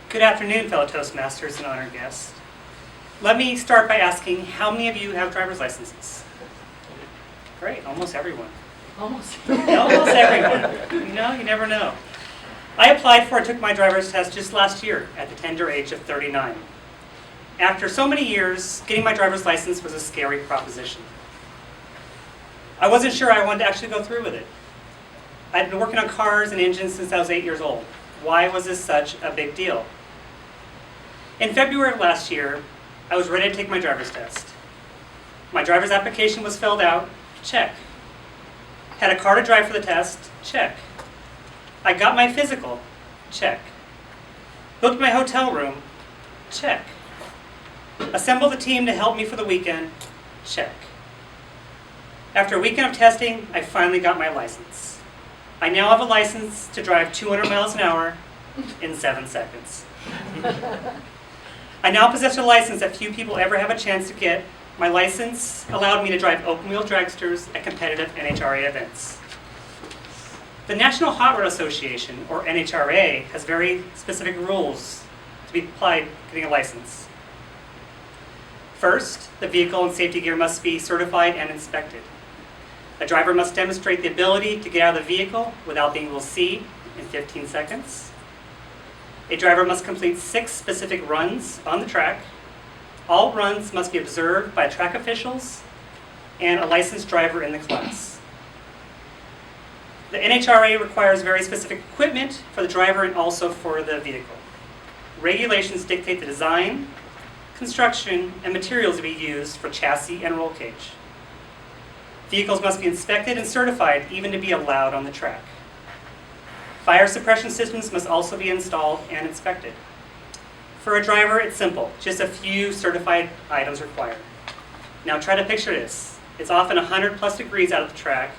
Good afternoon, fellow Toastmasters and honored guests. Let me start by asking, how many of you have driver's licenses? Great, almost everyone. Almost. Almost everyone. You never know. I applied for and took my driver's test just last year at the tender age of 39. After so many years, getting my driver's license was a scary proposition. I wasn't sure I wanted to actually go through with it. I'd been working on cars and engines since I was 8 years old. Why was this such a big deal? In February of last year, I was ready to take my driver's test. My driver's application was filled out, check. Had a car to drive for the test, check. I got my physical, check. Booked my hotel room, check. Assembled a team to help me for the weekend, check. After a weekend of testing, I finally got my license. I now have a license to drive 200 miles an hour in 7 seconds. I now possess a license that few people ever have a chance to get. My license allowed me to drive open-wheel dragsters at competitive NHRA events. The National Hot Rod Association, or NHRA, has very specific rules to be applied getting a license. First, the vehicle and safety gear must be certified and inspected. A driver must demonstrate the ability to get out of the vehicle without being able to see in 15 seconds. A driver must complete 6 specific runs on the track. All runs must be observed by track officials and a licensed driver in the class. The NHRA requires very specific equipment for the driver and also for the vehicle. Regulations dictate the design, construction, and materials to be used for chassis and roll cage. Vehicles must be inspected and certified even to be allowed on the track. Fire suppression systems must also be installed and inspected. For a driver, it's simple, just a few certified items required. Now try to picture this. It's often 100+ degrees out of the track,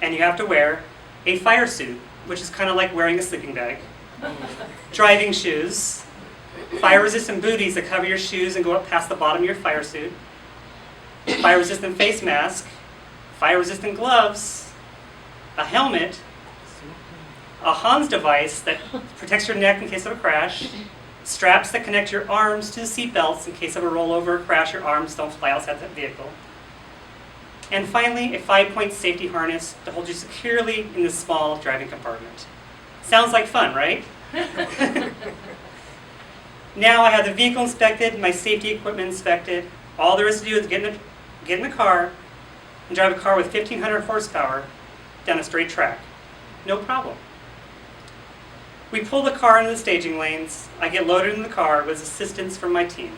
and you have to wear a fire suit, which is kind of like wearing a sleeping bag, driving shoes, fire-resistant booties that cover your shoes and go up past the bottom of your fire suit, fire-resistant face mask, fire-resistant gloves, a helmet, a Hans device that protects your neck in case of a crash, straps that connect your arms to the seat belts in case of a rollover or crash, your arms don't fly outside the vehicle. And finally, a 5-point safety harness to hold you securely in this small driving compartment. Sounds like fun, right? Now I have the vehicle inspected, my safety equipment inspected. All there is to do is get in the car and drive a car with 1,500 horsepower down a straight track. No problem. We pull the car into the staging lanes. I get loaded in the car with assistance from my team.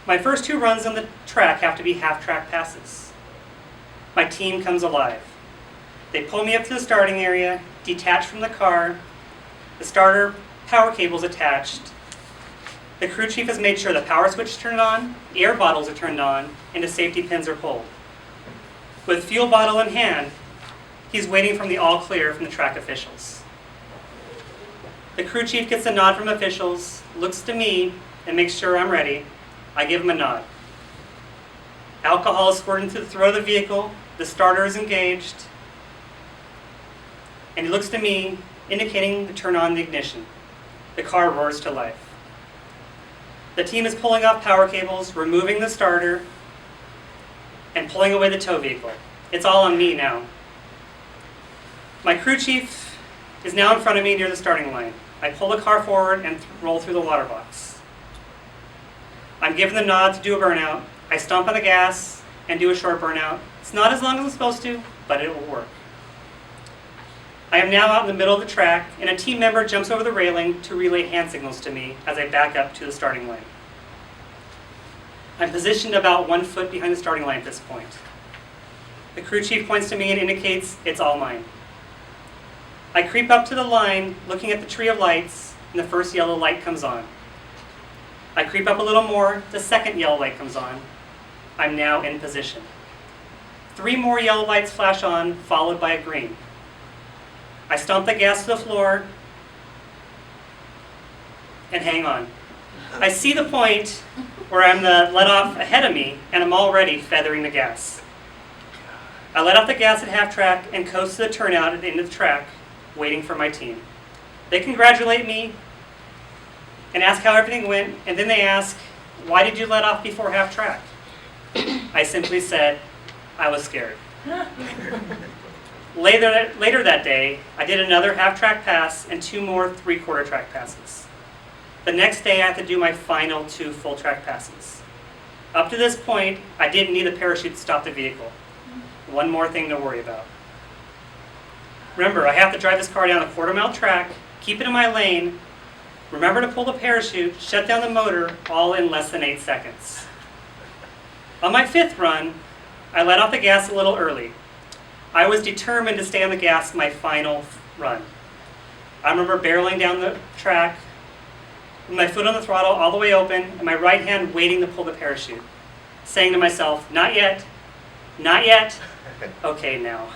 My first 2 runs on the track have to be half-track passes. My team comes alive. They pull me up to the starting area, detach from the car. The starter power cable is attached. The crew chief has made sure the power switch is turned on, air bottles are turned on, and the safety pins are pulled. With fuel bottle in hand, he's waiting for the all clear from the track officials. The crew chief gets a nod from officials, looks to me, and makes sure I'm ready. I give him a nod. Alcohol is squirted into the throat of the vehicle, the starter is engaged, and he looks to me, indicating to turn on the ignition. The car roars to life. The team is pulling off power cables, removing the starter, and pulling away the tow vehicle. It's all on me now. My crew chief is now in front of me near the starting line. I pull the car forward and roll through the water box. I'm given the nod to do a burnout. I stomp on the gas and do a short burnout. It's not as long as I'm supposed to, but it will work. I am now out in the middle of the track, and a team member jumps over the railing to relay hand signals to me as I back up to the starting line. I'm positioned about 1 foot behind the starting line at this point. The crew chief points to me and indicates it's all mine. I creep up to the line, looking at the tree of lights, and the first yellow light comes on. I creep up a little more, the second yellow light comes on. I'm now in position. 3 more yellow lights flash on, followed by a green. I stomp the gas to the floor and hang on. I see the point where I'm let off ahead of me, and I'm already feathering the gas. I let off the gas at half track and coast to the turnout at the end of the track, waiting for my team. They congratulate me, and ask how everything went, and then they ask, why did you let off before half track? I simply said, I was scared. Later that day, I did another half track pass and 2 more 3/4 track passes. The next day, I had to do my final 2 full track passes. Up to this point, I didn't need a parachute to stop the vehicle. One more thing to worry about. Remember, I have to drive this car down a 1/4-mile track, keep it in my lane, remember to pull the parachute, shut down the motor, all in less than 8 seconds. On my 5th run, I let off the gas a little early. I was determined to stay on the gas my final run. I remember barreling down the track, with my foot on the throttle all the way open, and my right hand waiting to pull the parachute, saying to myself, not yet, not yet, okay now.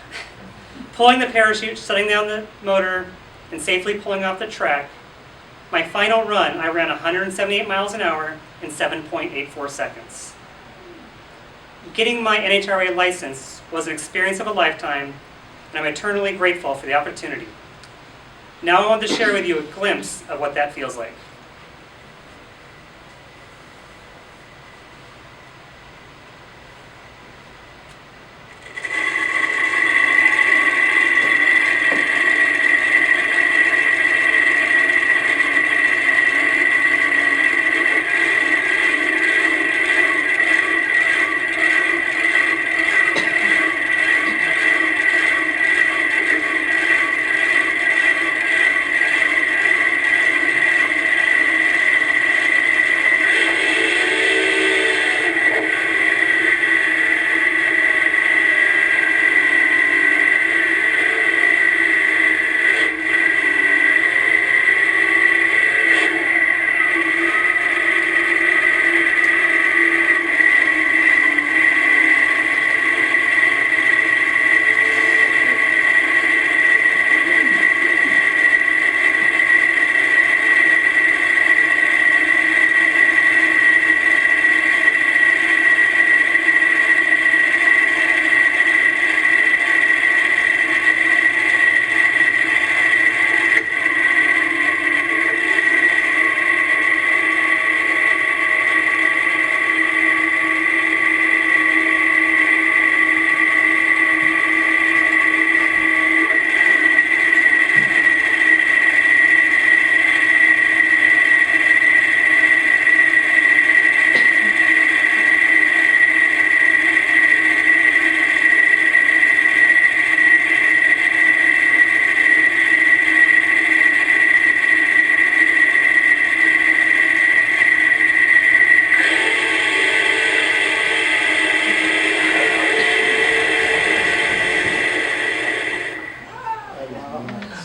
Pulling the parachute, shutting down the motor, and safely pulling off the track, my final run, I ran 178 miles an hour in 7.84 seconds. Getting my NHRA license was an experience of a lifetime, and I'm eternally grateful for the opportunity. Now I want to share with you a glimpse of what that feels like.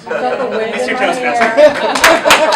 I felt the wind in Mr. my Toastmaster. hair.